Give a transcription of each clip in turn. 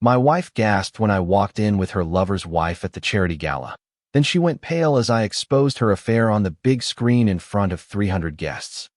My wife gasped when I walked in with her lover's wife at the charity gala. Then she went pale as I exposed her affair on the big screen in front of 300 guests.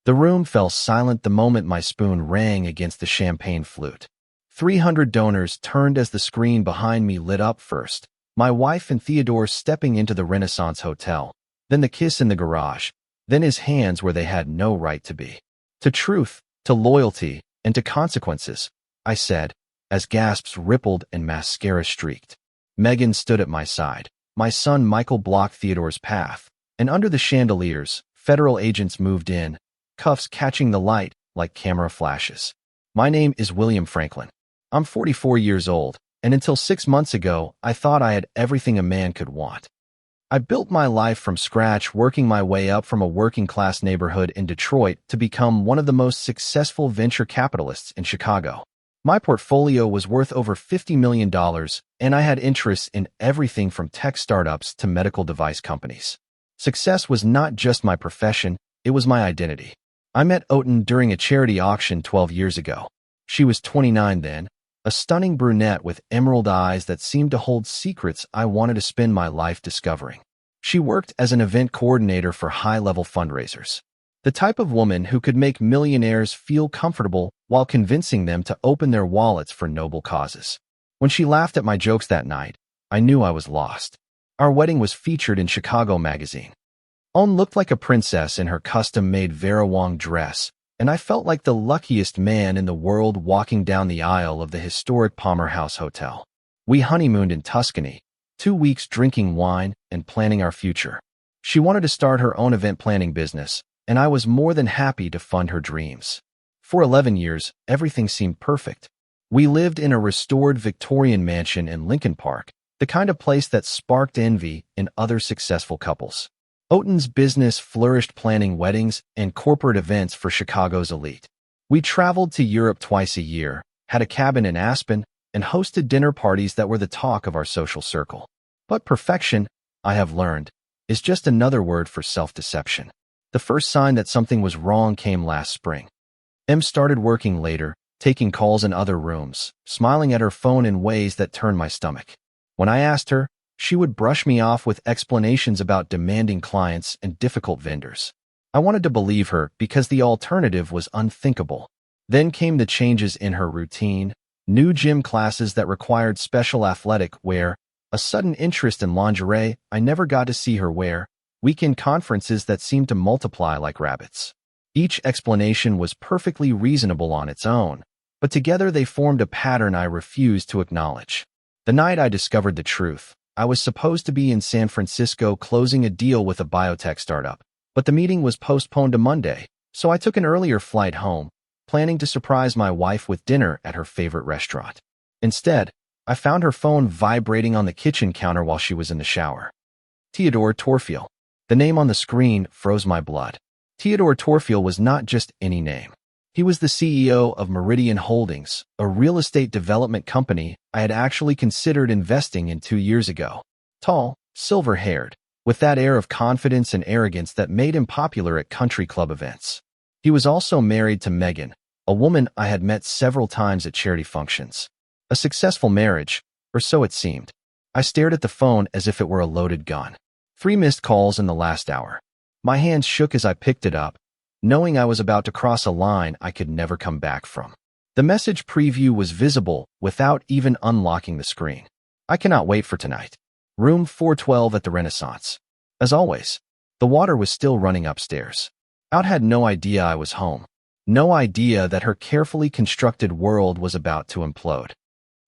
The room fell silent the moment my spoon rang against the champagne flute. 300 donors turned as the screen behind me lit up first, my wife and Theodore stepping into the Renaissance Hotel, then the kiss in the garage, then his hands where they had no right to be. To truth, to loyalty, and to consequences, I said, as gasps rippled and mascara streaked. Megan stood at my side. My son Michael blocked Theodore's path, and under the chandeliers, federal agents moved in, cuffs catching the light like camera flashes. My name is William Franklin. I'm 44 years old, and until 6 months ago, I thought I had everything a man could want. I built my life from scratch, working my way up from a working-class neighborhood in Detroit to become one of the most successful venture capitalists in Chicago. My portfolio was worth over $50 million, and I had interests in everything from tech startups to medical device companies. Success was not just my profession, it was my identity. I met Oten during a charity auction 12 years ago. She was 29 then, a stunning brunette with emerald eyes that seemed to hold secrets I wanted to spend my life discovering. She worked as an event coordinator for high-level fundraisers. The type of woman who could make millionaires feel comfortable while convincing them to open their wallets for noble causes. When she laughed at my jokes that night, I knew I was lost. Our wedding was featured in Chicago Magazine. Oten looked like a princess in her custom-made Vera Wang dress, and I felt like the luckiest man in the world walking down the aisle of the historic Palmer House Hotel. We honeymooned in Tuscany, 2 weeks drinking wine and planning our future. She wanted to start her own event planning business, and I was more than happy to fund her dreams. For 11 years, everything seemed perfect. We lived in a restored Victorian mansion in Lincoln Park, the kind of place that sparked envy in other successful couples. Oten's business flourished planning weddings and corporate events for Chicago's elite. We traveled to Europe twice a year, had a cabin in Aspen, and hosted dinner parties that were the talk of our social circle. But perfection, I have learned, is just another word for self-deception. The first sign that something was wrong came last spring. Em started working later, taking calls in other rooms, smiling at her phone in ways that turned my stomach. When I asked her, she would brush me off with explanations about demanding clients and difficult vendors. I wanted to believe her because the alternative was unthinkable. Then came the changes in her routine, new gym classes that required special athletic wear, a sudden interest in lingerie I never got to see her wear, weekend conferences that seemed to multiply like rabbits. Each explanation was perfectly reasonable on its own, but together they formed a pattern I refused to acknowledge. The night I discovered the truth, I was supposed to be in San Francisco closing a deal with a biotech startup, but the meeting was postponed to Monday, so I took an earlier flight home, planning to surprise my wife with dinner at her favorite restaurant. Instead, I found her phone vibrating on the kitchen counter while she was in the shower. Theodore Torfiel. The name on the screen froze my blood. Theodore Torfiel was not just any name. He was the CEO of Meridian Holdings, a real estate development company I had actually considered investing in 2 years ago. Tall, silver-haired, with that air of confidence and arrogance that made him popular at country club events. He was also married to Megan, a woman I had met several times at charity functions. A successful marriage, or so it seemed. I stared at the phone as if it were a loaded gun. 3 missed calls in the last hour. My hands shook as I picked it up, knowing I was about to cross a line I could never come back from. The message preview was visible without even unlocking the screen. I cannot wait for tonight. Room 412 at the Renaissance. As always, the water was still running upstairs. Out had no idea I was home. No idea that her carefully constructed world was about to implode.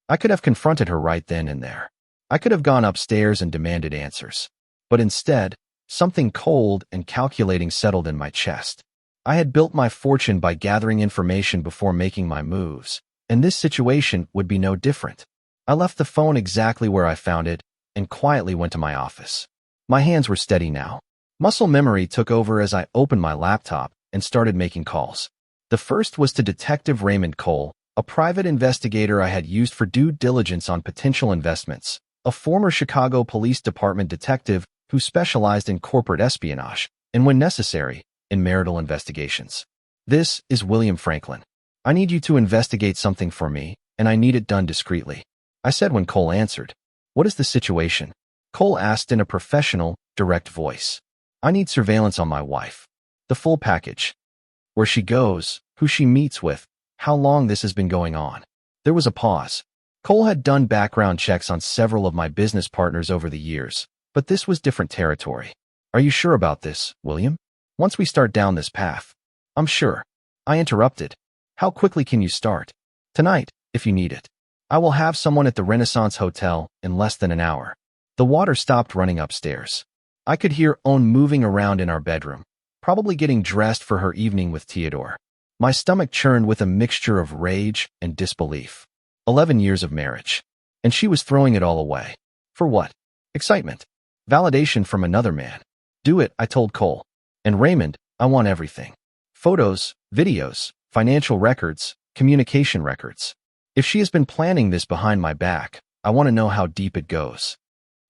I could have confronted her right then and there. I could have gone upstairs and demanded answers. But instead, something cold and calculating settled in my chest. I had built my fortune by gathering information before making my moves, and this situation would be no different. I left the phone exactly where I found it and quietly went to my office. My hands were steady now. Muscle memory took over as I opened my laptop and started making calls. The first was to Detective Raymond Cole, a private investigator I had used for due diligence on potential investments, a former Chicago Police Department detective who specialized in corporate espionage, and when necessary, in marital investigations. This is William Franklin. I need you to investigate something for me, and I need it done discreetly, I said when Cole answered. What is the situation? Cole asked in a professional, direct voice. I need surveillance on my wife. The full package. Where she goes, who she meets with, how long this has been going on. There was a pause. Cole had done background checks on several of my business partners over the years, but this was different territory. Are you sure about this, William? Once we start down this path. I'm sure. I interrupted. How quickly can you start? Tonight, if you need it. I will have someone at the Renaissance Hotel in less than an hour. The water stopped running upstairs. I could hear Owen moving around in our bedroom, probably getting dressed for her evening with Theodore. My stomach churned with a mixture of rage and disbelief. 11 years of marriage. And she was throwing it all away. For what? Excitement. Validation from another man. Do it, I told Cole. And Raymond, I want everything. Photos, videos, financial records, communication records. If she has been planning this behind my back, I want to know how deep it goes.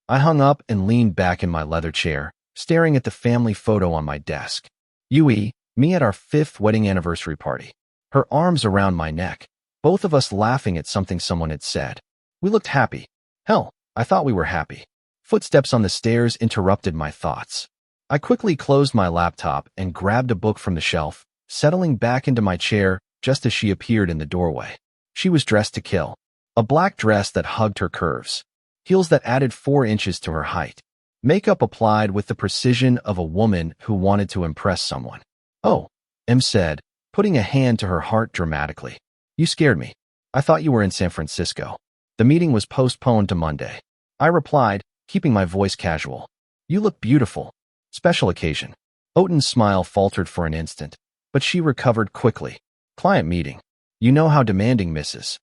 I hung up and leaned back in my leather chair, staring at the family photo on my desk. Yui, me at our 5th wedding anniversary party. Her arms around my neck, both of us laughing at something someone had said. We looked happy. Hell, I thought we were happy. Footsteps on the stairs interrupted my thoughts. I quickly closed my laptop and grabbed a book from the shelf, settling back into my chair just as she appeared in the doorway. She was dressed to kill. A black dress that hugged her curves. Heels that added 4 inches to her height. Makeup applied with the precision of a woman who wanted to impress someone. Oh, Em said, putting a hand to her heart dramatically. You scared me. I thought you were in San Francisco. The meeting was postponed to Monday. I replied, keeping my voice casual. You look beautiful. Special occasion. Oten's smile faltered for an instant, but she recovered quickly. Client meeting. You know how demanding Mrs.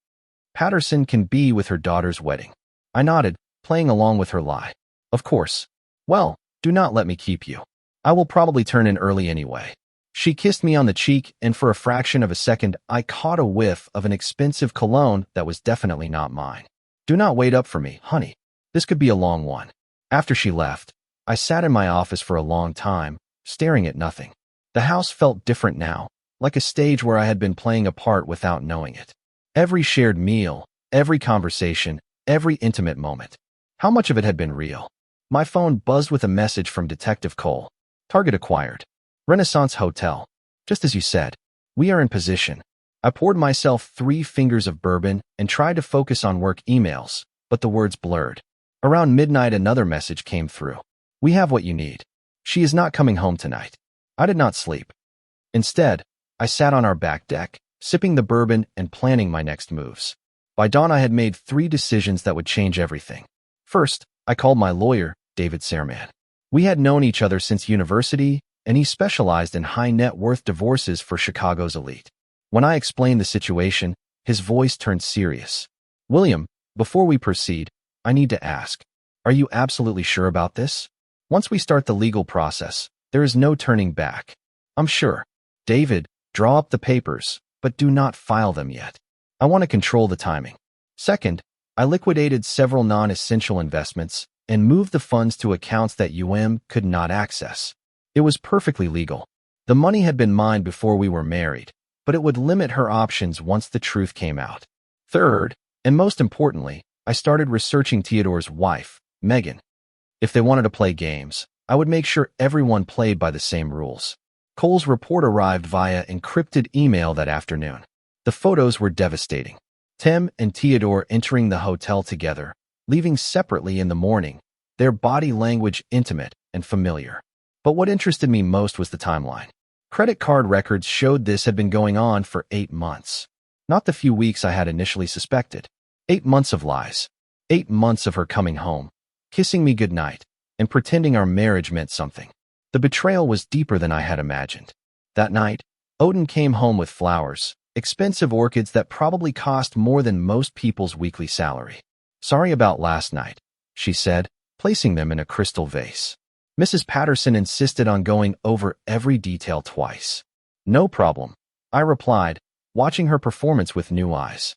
Patterson can be with her daughter's wedding. I nodded, playing along with her lie. Of course. Well, do not let me keep you. I will probably turn in early anyway. She kissed me on the cheek, and for a fraction of a second, I caught a whiff of an expensive cologne that was definitely not mine. Do not wait up for me, honey. This could be a long one. After she left, I sat in my office for a long time, staring at nothing. The house felt different now, like a stage where I had been playing a part without knowing it. Every shared meal, every conversation, every intimate moment. How much of it had been real? My phone buzzed with a message from Detective Cole. Target acquired. Renaissance Hotel. Just as you said. We are in position. I poured myself 3 fingers of bourbon and tried to focus on work emails, but the words blurred. Around midnight, another message came through. We have what you need. She is not coming home tonight. I did not sleep. Instead, I sat on our back deck, sipping the bourbon and planning my next moves. By dawn, I had made 3 decisions that would change everything. First, I called my lawyer, David Serman. We had known each other since university, and he specialized in high-net-worth divorces for Chicago's elite. When I explained the situation, his voice turned serious. William, before we proceed, I need to ask, are you absolutely sure about this? Once we start the legal process, there is no turning back. I'm sure. David, draw up the papers, but do not file them yet. I want to control the timing. Second, I liquidated several non-essential investments and moved the funds to accounts that could not access. It was perfectly legal. The money had been mine before we were married, but it would limit her options once the truth came out. Third, and most importantly, I started researching Theodore's wife, Megan. If they wanted to play games, I would make sure everyone played by the same rules. Cole's report arrived via encrypted email that afternoon. The photos were devastating. Tim and Theodore entering the hotel together, leaving separately in the morning, their body language intimate and familiar. But what interested me most was the timeline. Credit card records showed this had been going on for 8 months. Not the few weeks I had initially suspected. 8 months of lies. 8 months of her coming home, kissing me goodnight, and pretending our marriage meant something. The betrayal was deeper than I had imagined. That night, Oden came home with flowers, expensive orchids that probably cost more than most people's weekly salary. Sorry about last night, she said, placing them in a crystal vase. Mrs. Patterson insisted on going over every detail twice. No problem, I replied, watching her performance with new eyes.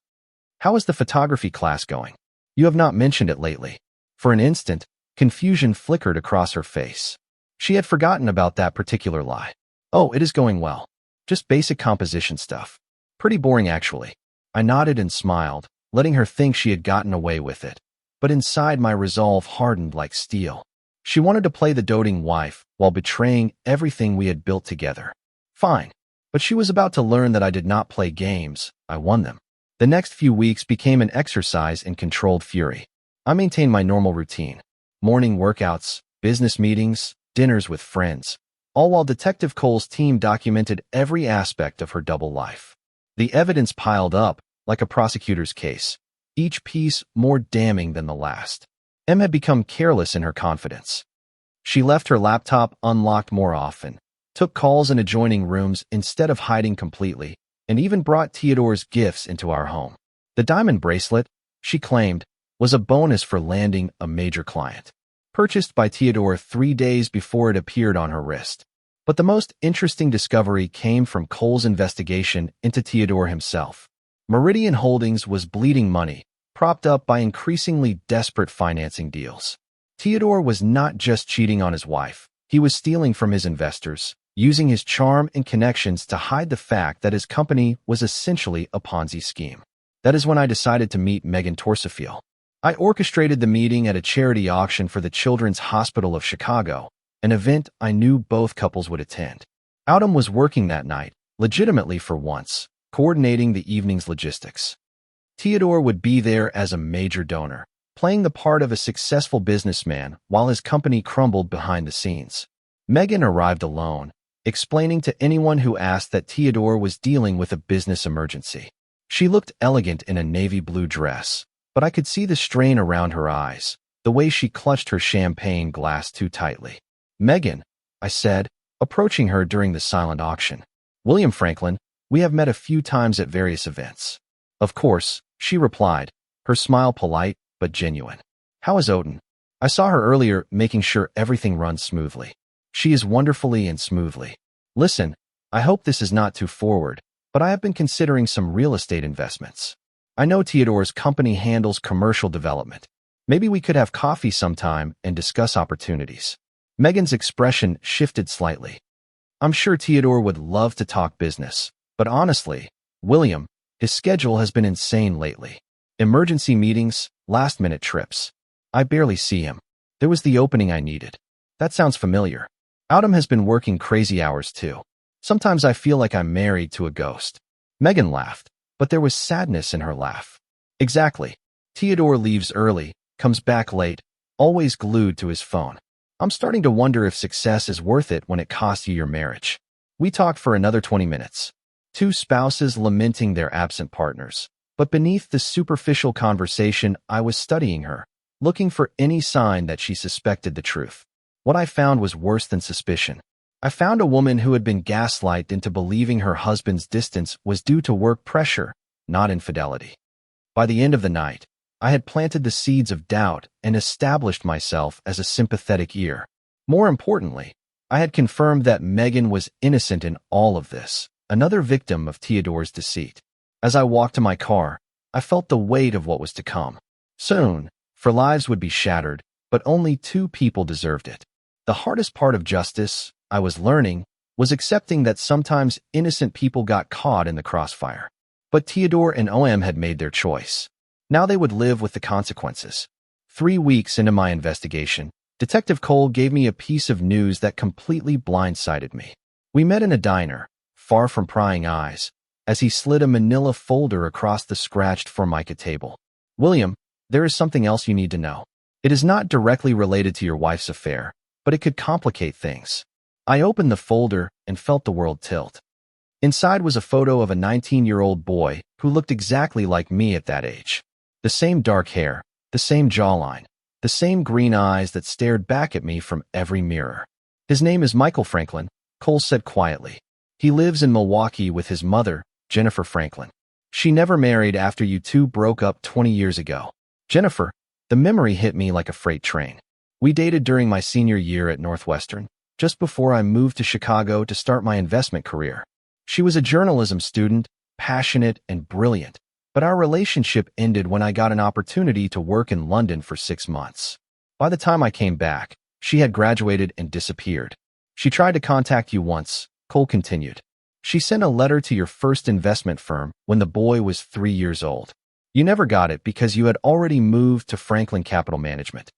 How is the photography class going? You have not mentioned it lately. For an instant, confusion flickered across her face. She had forgotten about that particular lie. Oh, it is going well. Just basic composition stuff. Pretty boring, actually. I nodded and smiled, letting her think she had gotten away with it. But inside, my resolve hardened like steel. She wanted to play the doting wife while betraying everything we had built together. Fine. But she was about to learn that I did not play games, I won them. The next few weeks became an exercise in controlled fury. I maintained my normal routine. Morning workouts, business meetings, dinners with friends, all while Detective Cole's team documented every aspect of her double life. The evidence piled up like a prosecutor's case, each piece more damning than the last. Em had become careless in her confidence. She left her laptop unlocked more often, took calls in adjoining rooms instead of hiding completely, and even brought Theodore's gifts into our home. The diamond bracelet, she claimed, was a bonus for landing a major client, purchased by Theodore 3 days before it appeared on her wrist. But the most interesting discovery came from Cole's investigation into Theodore himself. Meridian Holdings was bleeding money, propped up by increasingly desperate financing deals. Theodore was not just cheating on his wife, he was stealing from his investors, using his charm and connections to hide the fact that his company was essentially a Ponzi scheme. That is when I decided to meet Megan Torsifiel. I orchestrated the meeting at a charity auction for the Children's Hospital of Chicago, an event I knew both couples would attend. Autumn was working that night, legitimately for once, coordinating the evening's logistics. Theodore would be there as a major donor, playing the part of a successful businessman while his company crumbled behind the scenes. Megan arrived alone, explaining to anyone who asked that Theodore was dealing with a business emergency. She looked elegant in a navy blue dress, but I could see the strain around her eyes, the way she clutched her champagne glass too tightly. "Megan," I said, approaching her during the silent auction. "William Franklin, we have met a few times at various events." "Of course," she replied, her smile polite but genuine. "How is Odin? I saw her earlier making sure everything runs smoothly." "She is wonderfully and smoothly. Listen, I hope this is not too forward, but I have been considering some real estate investments. I know Theodore's company handles commercial development. Maybe we could have coffee sometime and discuss opportunities." Megan's expression shifted slightly. "I'm sure Theodore would love to talk business, but honestly, William, his schedule has been insane lately. Emergency meetings, last-minute trips. I barely see him. There was the opening I needed." "That sounds familiar. Autumn has been working crazy hours too. Sometimes I feel like I'm married to a ghost." Megan laughed, but there was sadness in her laugh. "Exactly. Theodore leaves early, comes back late, always glued to his phone. I'm starting to wonder if success is worth it when it costs you your marriage." We talked for another 20 minutes. Two spouses lamenting their absent partners. But beneath the superficial conversation, I was studying her, looking for any sign that she suspected the truth. What I found was worse than suspicion. I found a woman who had been gaslighted into believing her husband's distance was due to work pressure, not infidelity. By the end of the night, I had planted the seeds of doubt and established myself as a sympathetic ear. More importantly, I had confirmed that Megan was innocent in all of this, another victim of Theodore's deceit. As I walked to my car, I felt the weight of what was to come. Soon, for lives would be shattered, but only 2 people deserved it. The hardest part of justice, I was learning, was accepting that sometimes innocent people got caught in the crossfire. But Theodore and OM had made their choice. Now they would live with the consequences. 3 weeks into my investigation, Detective Cole gave me a piece of news that completely blindsided me. We met in a diner, far from prying eyes, as he slid a manila folder across the scratched Formica table. "William, there is something else you need to know. It is not directly related to your wife's affair, but it could complicate things." I opened the folder and felt the world tilt. Inside was a photo of a 19-year-old boy who looked exactly like me at that age. The same dark hair, the same jawline, the same green eyes that stared back at me from every mirror. "His name is Michael Franklin," Cole said quietly. "He lives in Milwaukee with his mother, Jennifer Franklin. She never married after you two broke up 20 years ago. Jennifer," the memory hit me like a freight train. "We dated during my senior year at Northwestern, just before I moved to Chicago to start my investment career. She was a journalism student, passionate and brilliant, but our relationship ended when I got an opportunity to work in London for 6 months. By the time I came back, she had graduated and disappeared. She tried to contact you once," Cole continued. "She sent a letter to your first investment firm when the boy was 3 years old. You never got it because you had already moved to Franklin Capital Management.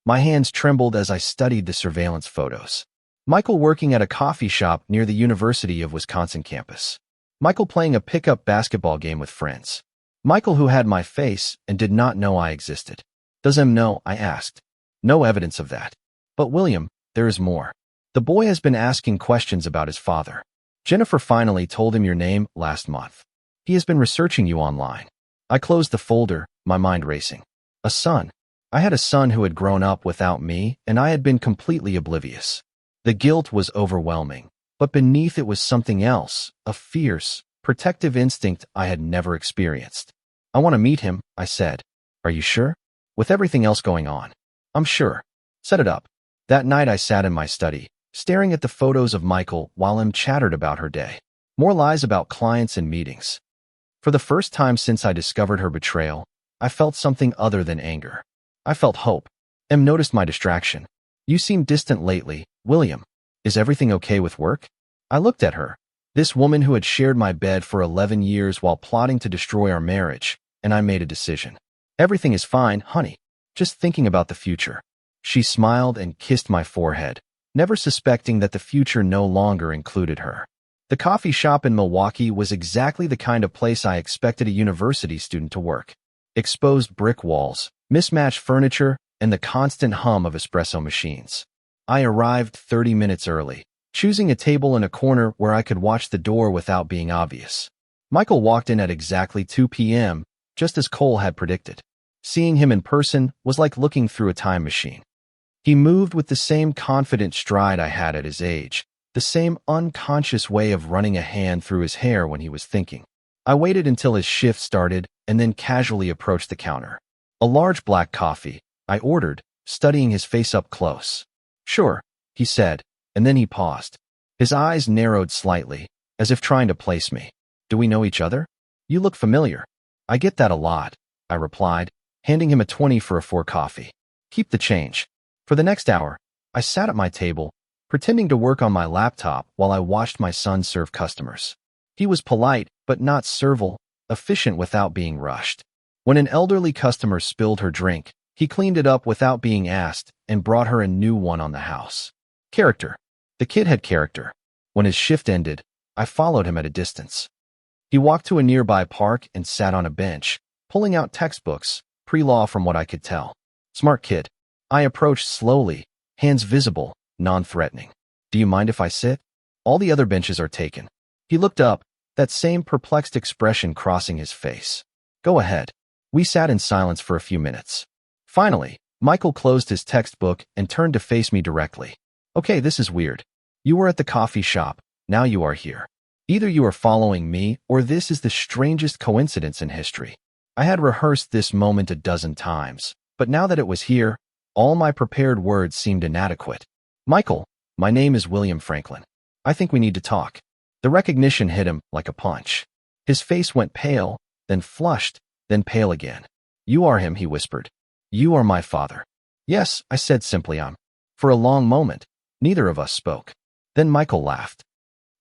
My hands trembled as I studied the surveillance photos. Michael working at a coffee shop near the University of Wisconsin campus. Michael playing a pickup basketball game with friends. Michael who had my face and did not know I existed. Does him know? I asked. No evidence of that. But William, there is more. The boy has been asking questions about his father. Jennifer finally told him your name last month. He has been researching you online. I closed the folder, my mind racing. A son. I had a son who had grown up without me, and I had been completely oblivious. The guilt was overwhelming, but beneath it was something else, a fierce, protective instinct I had never experienced. I want to meet him, I said. Are you sure? With everything else going on. I'm sure. Set it up. That night I sat in my study, staring at the photos of Michael while Em chattered about her day. More lies about clients and meetings. For the first time since I discovered her betrayal, I felt something other than anger. I felt hope. Em noticed my distraction. You seem distant lately, William. Is everything okay with work? I looked at her, this woman who had shared my bed for 11 years while plotting to destroy our marriage, and I made a decision. Everything is fine, honey. Just thinking about the future. She smiled and kissed my forehead, never suspecting that the future no longer included her. The coffee shop in Milwaukee was exactly the kind of place I expected a university student to work. Exposed brick walls, mismatched furniture, and the constant hum of espresso machines. I arrived 30 minutes early, choosing a table in a corner where I could watch the door without being obvious. Michael walked in at exactly 2 p.m., just as Cole had predicted. Seeing him in person was like looking through a time machine. He moved with the same confident stride I had at his age, the same unconscious way of running a hand through his hair when he was thinking. I waited until his shift started and then casually approached the counter. A large black coffee, I ordered, studying his face up close. Sure, he said, and then he paused. His eyes narrowed slightly, as if trying to place me. Do we know each other? You look familiar. I get that a lot, I replied, handing him a 20 for a 4 coffee. Keep the change. For the next hour, I sat at my table, pretending to work on my laptop while I watched my son serve customers. He was polite, but not servile, efficient without being rushed. When an elderly customer spilled her drink, he cleaned it up without being asked and brought her a new one on the house. Character. The kid had character. When his shift ended, I followed him at a distance. He walked to a nearby park and sat on a bench, pulling out textbooks, pre-law from what I could tell. Smart kid. I approached slowly, hands visible, non-threatening. Do you mind if I sit? All the other benches are taken. He looked up, that same perplexed expression crossing his face. Go ahead. We sat in silence for a few minutes. Finally, Michael closed his textbook and turned to face me directly. Okay, this is weird. You were at the coffee shop, now you are here. Either you are following me or this is the strangest coincidence in history. I had rehearsed this moment a dozen times, but now that it was here, all my prepared words seemed inadequate. Michael, my name is William Franklin. I think we need to talk. The recognition hit him like a punch. His face went pale, then flushed, then pale again. You are him, he whispered. You are my father. Yes, I said simply. For a long moment, neither of us spoke. Then Michael laughed.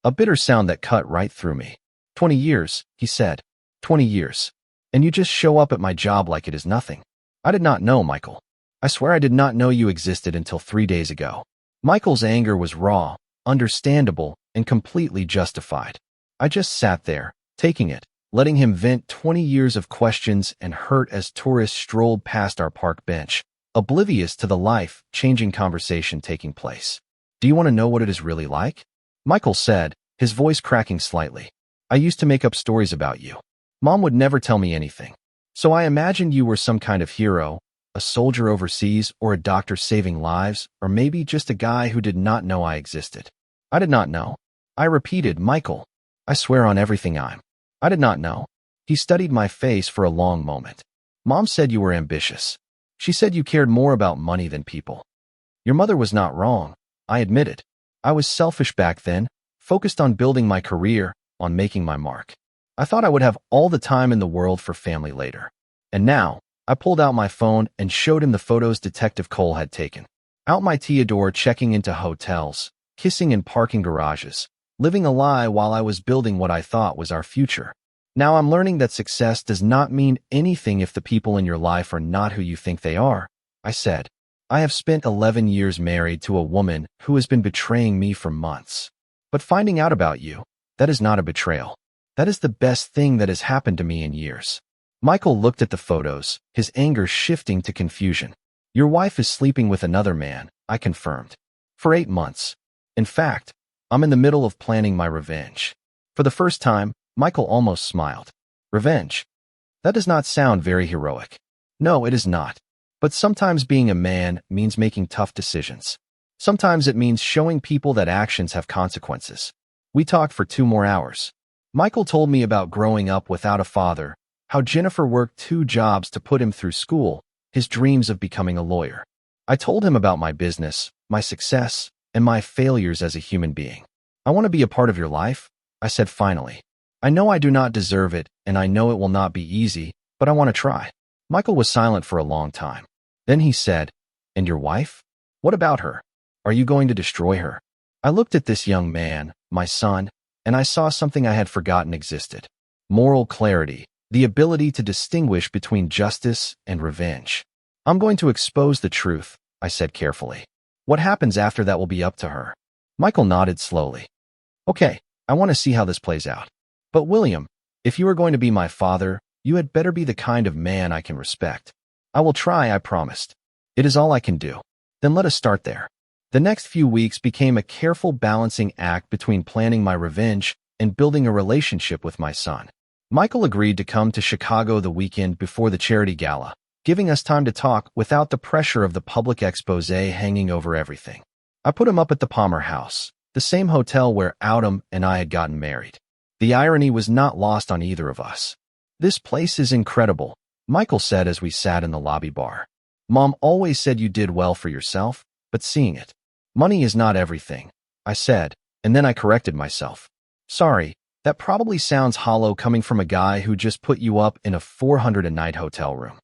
A bitter sound that cut right through me. 20 years, he said. 20 years. And you just show up at my job like it is nothing. I did not know, Michael. I swear I did not know you existed until 3 days ago. Michael's anger was raw, understandable, and completely justified. I just sat there, taking it, letting him vent 20 years of questions and hurt as tourists strolled past our park bench, oblivious to the life-changing conversation taking place. Do you want to know what it is really like? Michael said, his voice cracking slightly. I used to make up stories about you. Mom would never tell me anything. So I imagined you were some kind of hero, a soldier overseas, or a doctor saving lives, or maybe just a guy who did not know I existed. I did not know. I repeated, Michael. I swear on everything I did not know. He studied my face for a long moment. Mom said you were ambitious. She said you cared more about money than people. Your mother was not wrong, I admitted. I was selfish back then, focused on building my career, on making my mark. I thought I would have all the time in the world for family later. And now, I pulled out my phone and showed him the photos Detective Cole had taken. Out my Theodore checking into hotels, kissing in parking garages, living a lie while I was building what I thought was our future. Now I'm learning that success does not mean anything if the people in your life are not who you think they are, I said. I have spent 11 years married to a woman who has been betraying me for months. But finding out about you, that is not a betrayal. That is the best thing that has happened to me in years. Michael looked at the photos, his anger shifting to confusion. Your wife is sleeping with another man, I confirmed. For 8 months. In fact, I'm in the middle of planning my revenge. For the first time, Michael almost smiled. Revenge? That does not sound very heroic. No, it is not. But sometimes being a man means making tough decisions. Sometimes it means showing people that actions have consequences. We talked for 2 more hours. Michael told me about growing up without a father, how Jennifer worked 2 jobs to put him through school, his dreams of becoming a lawyer. I told him about my business, my success, and my failures as a human being. I want to be a part of your life, I said finally. I know I do not deserve it, and I know it will not be easy, but I want to try. Michael was silent for a long time. Then he said, And your wife? What about her? Are you going to destroy her? I looked at this young man, my son, and I saw something I had forgotten existed. Moral clarity, the ability to distinguish between justice and revenge. I'm going to expose the truth, I said carefully. What happens after that will be up to her. Michael nodded slowly. Okay, I want to see how this plays out. But William, if you are going to be my father, you had better be the kind of man I can respect. I will try, I promised. It is all I can do. Then let us start there. The next few weeks became a careful balancing act between planning my revenge and building a relationship with my son. Michael agreed to come to Chicago the weekend before the charity gala, giving us time to talk without the pressure of the public expose hanging over everything. I put him up at the Palmer House, the same hotel where Autumn and I had gotten married. The irony was not lost on either of us. This place is incredible, Michael said as we sat in the lobby bar. Mom always said you did well for yourself, but seeing it. Money is not everything, I said, and then I corrected myself. Sorry, that probably sounds hollow coming from a guy who just put you up in a $400 a night hotel room.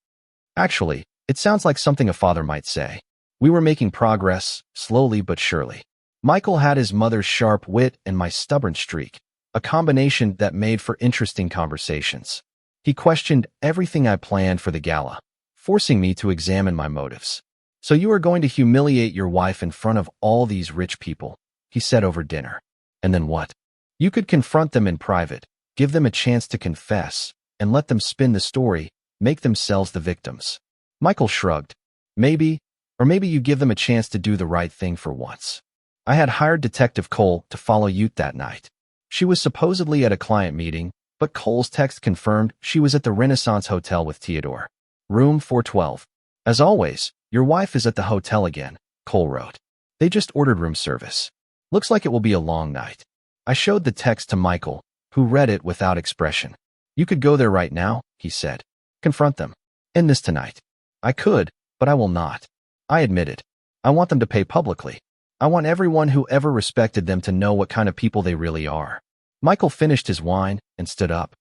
Actually, it sounds like something a father might say. We were making progress, slowly but surely. Michael had his mother's sharp wit and my stubborn streak, a combination that made for interesting conversations. He questioned everything I planned for the gala, forcing me to examine my motives. So you are going to humiliate your wife in front of all these rich people, he said over dinner. And then what? You could confront them in private, give them a chance to confess, and let them spin the story, make themselves the victims. Michael shrugged. Maybe, or maybe you give them a chance to do the right thing for once. I had hired Detective Cole to follow Ute that night. She was supposedly at a client meeting, but Cole's text confirmed she was at the Renaissance Hotel with Theodore. Room 412. As always, your wife is at the hotel again, Cole wrote. They just ordered room service. Looks like it will be a long night. I showed the text to Michael, who read it without expression. You could go there right now, he said. Confront them. End this tonight. I could, but I will not. I admitted. I want them to pay publicly. I want everyone who ever respected them to know what kind of people they really are. Michael finished his wine and stood up.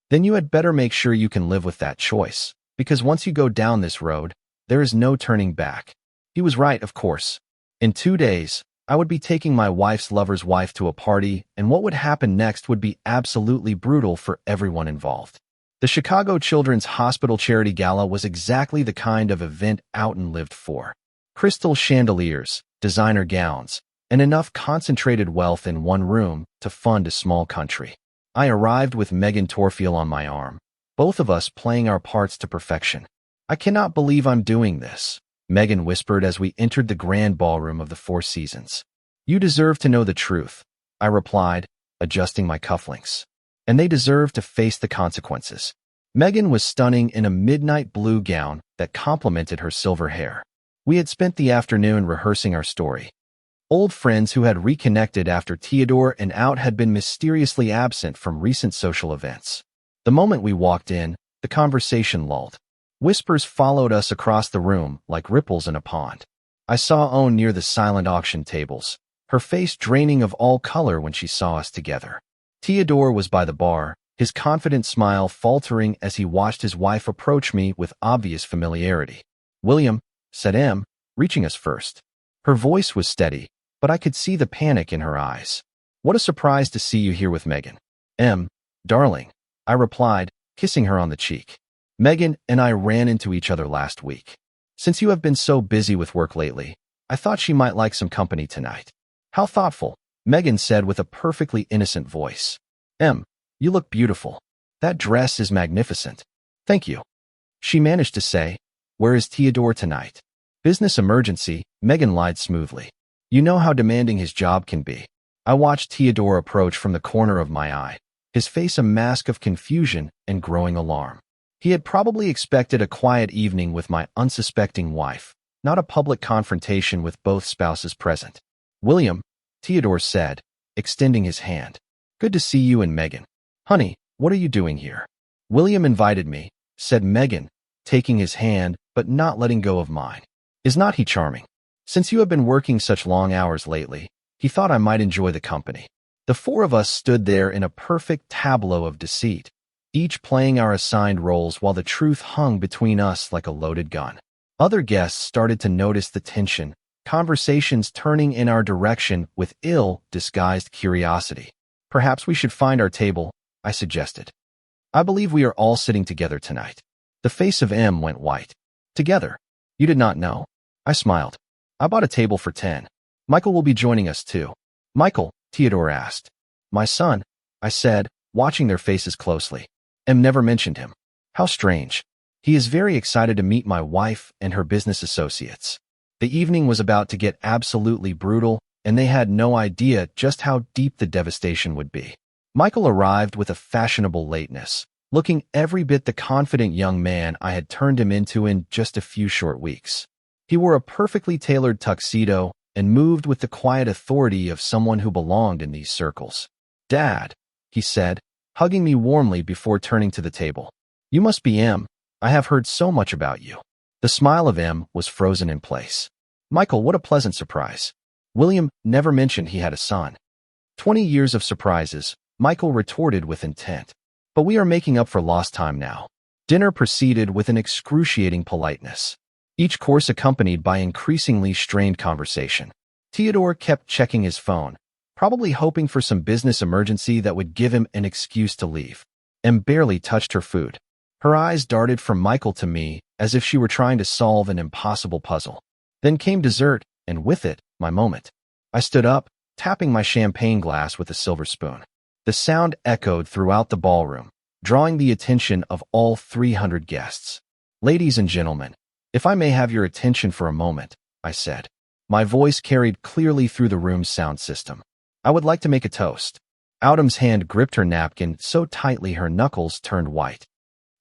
Then you had better make sure you can live with that choice, because once you go down this road, there is no turning back. He was right, of course. In 2 days, I would be taking my wife's lover's wife to a party, and what would happen next would be absolutely brutal for everyone involved. The Chicago Children's Hospital Charity Gala was exactly the kind of event Outen lived for. Crystal chandeliers, designer gowns, and enough concentrated wealth in one room to fund a small country. I arrived with Megan Torfield on my arm, both of us playing our parts to perfection. I cannot believe I'm doing this, Megan whispered as we entered the grand ballroom of the Four Seasons. You deserve to know the truth, I replied, adjusting my cufflinks. And they deserve to face the consequences. Megan was stunning in a midnight blue gown that complemented her silver hair. We had spent the afternoon rehearsing our story. Old friends who had reconnected after Theodore and Out had been mysteriously absent from recent social events. The moment we walked in, the conversation lulled. Whispers followed us across the room like ripples in a pond. I saw Owen near the silent auction tables, her face draining of all color when she saw us together. Theodore was by the bar, his confident smile faltering as he watched his wife approach me with obvious familiarity. William, said Em, reaching us first. Her voice was steady, but I could see the panic in her eyes. What a surprise to see you here with Megan. Em, darling, I replied, kissing her on the cheek. Megan and I ran into each other last week. Since you have been so busy with work lately, I thought she might like some company tonight. How thoughtful, Megan said with a perfectly innocent voice. You look beautiful. That dress is magnificent. Thank you. She managed to say, where is Theodore tonight? Business emergency, Megan lied smoothly. You know how demanding his job can be. I watched Theodore approach from the corner of my eye, his face a mask of confusion and growing alarm. He had probably expected a quiet evening with my unsuspecting wife, not a public confrontation with both spouses present. William, Theodore said, extending his hand. Good to see you and Megan. Honey, what are you doing here? William invited me, said Megan, taking his hand but not letting go of mine. Is not he charming? Since you have been working such long hours lately, he thought I might enjoy the company. The four of us stood there in a perfect tableau of deceit, each playing our assigned roles while the truth hung between us like a loaded gun. Other guests started to notice the tension, conversations turning in our direction with ill-disguised curiosity. Perhaps we should find our table, I suggested. I believe we are all sitting together tonight. The face of M went white. Together? You did not know? I smiled. I bought a table for 10. Michael will be joining us too. Michael, Theodore asked. My son, I said, watching their faces closely. M never mentioned him. How strange. He is very excited to meet my wife and her business associates. The evening was about to get absolutely brutal, and they had no idea just how deep the devastation would be. Michael arrived with a fashionable lateness, looking every bit the confident young man I had turned him into in just a few short weeks. He wore a perfectly tailored tuxedo and moved with the quiet authority of someone who belonged in these circles. Dad, he said, hugging me warmly before turning to the table. You must be M. I have heard so much about you. The smile of M was frozen in place. Michael, what a pleasant surprise. William never mentioned he had a son. 20 years of surprises, Michael retorted with intent. But we are making up for lost time now. Dinner proceeded with an excruciating politeness, each course accompanied by increasingly strained conversation. Theodore kept checking his phone, probably hoping for some business emergency that would give him an excuse to leave. M barely touched her food. Her eyes darted from Michael to me as if she were trying to solve an impossible puzzle. Then came dessert, and with it, my moment. I stood up, tapping my champagne glass with a silver spoon. The sound echoed throughout the ballroom, drawing the attention of all 300 guests. Ladies and gentlemen, if I may have your attention for a moment, I said. My voice carried clearly through the room's sound system. I would like to make a toast. Autumn's hand gripped her napkin so tightly her knuckles turned white.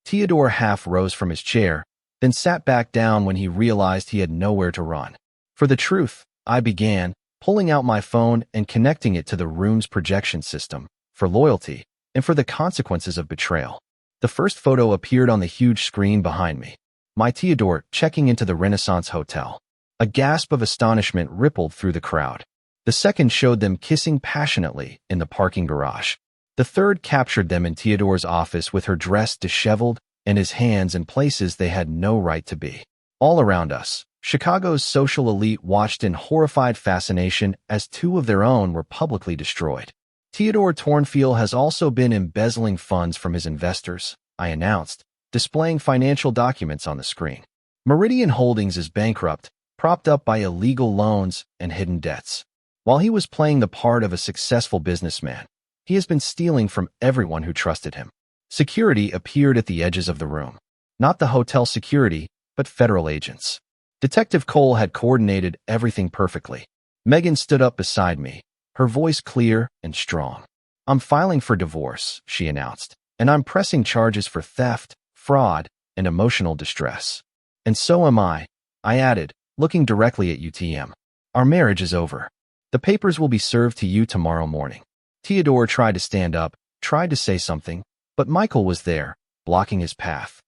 Theodore half rose from his chair, then sat back down when he realized he had nowhere to run. For the truth, I began, pulling out my phone and connecting it to the room's projection system, for loyalty, and for the consequences of betrayal. The first photo appeared on the huge screen behind me. My Theodore checking into the Renaissance Hotel. A gasp of astonishment rippled through the crowd. The second showed them kissing passionately in the parking garage. The third captured them in Theodore's office with her dress disheveled and his hands in places they had no right to be. All around us, Chicago's social elite watched in horrified fascination as two of their own were publicly destroyed. Theodore Tornfield has also been embezzling funds from his investors, I announced, displaying financial documents on the screen. Meridian Holdings is bankrupt, propped up by illegal loans and hidden debts. While he was playing the part of a successful businessman, he has been stealing from everyone who trusted him. Security appeared at the edges of the room. Not the hotel security, but federal agents. Detective Cole had coordinated everything perfectly. Megan stood up beside me, her voice clear and strong. I'm filing for divorce, she announced, and I'm pressing charges for theft, fraud, and emotional distress. And so am I added, looking directly at UTM. Our marriage is over. The papers will be served to you tomorrow morning. Theodore tried to stand up, tried to say something, but Michael was there, blocking his path.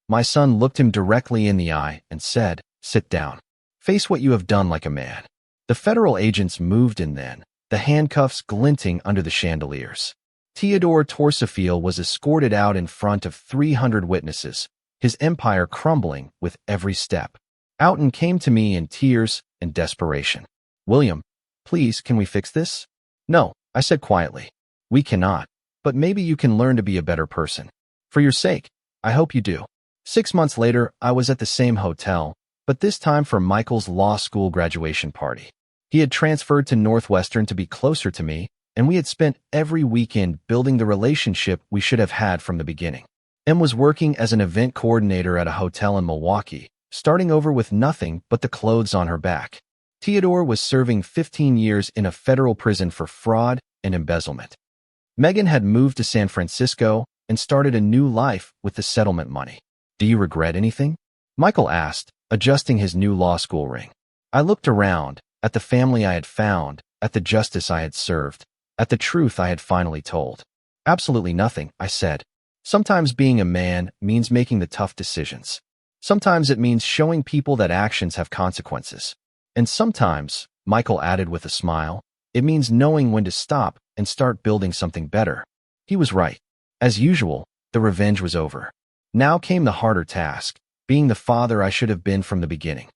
My son looked him directly in the eye and said, sit down. Face what you have done like a man. The federal agents moved in then, the handcuffs glinting under the chandeliers. Theodore Torsifield was escorted out in front of 300 witnesses, his empire crumbling with every step. Outen came to me in tears and desperation. William, please, can we fix this? No, I said quietly. We cannot. but maybe you can learn to be a better person. For your sake, I hope you do. 6 months later, I was at the same hotel, but this time for Michael's law school graduation party. He had transferred to Northwestern to be closer to me, and we had spent every weekend building the relationship we should have had from the beginning. Em was working as an event coordinator at a hotel in Milwaukee, starting over with nothing but the clothes on her back. Theodore was serving 15 years in a federal prison for fraud and embezzlement. Megan had moved to San Francisco and started a new life with the settlement money. Do you regret anything? Michael asked, adjusting his new law school ring. I looked around, at the family I had found, at the justice I had served, at the truth I had finally told. Absolutely nothing, I said. Sometimes being a man means making the tough decisions. Sometimes it means showing people that actions have consequences. And sometimes, Michael added with a smile, it means knowing when to stop and start building something better. He was right. As usual, the revenge was over. Now came the harder task, being the father I should have been from the beginning.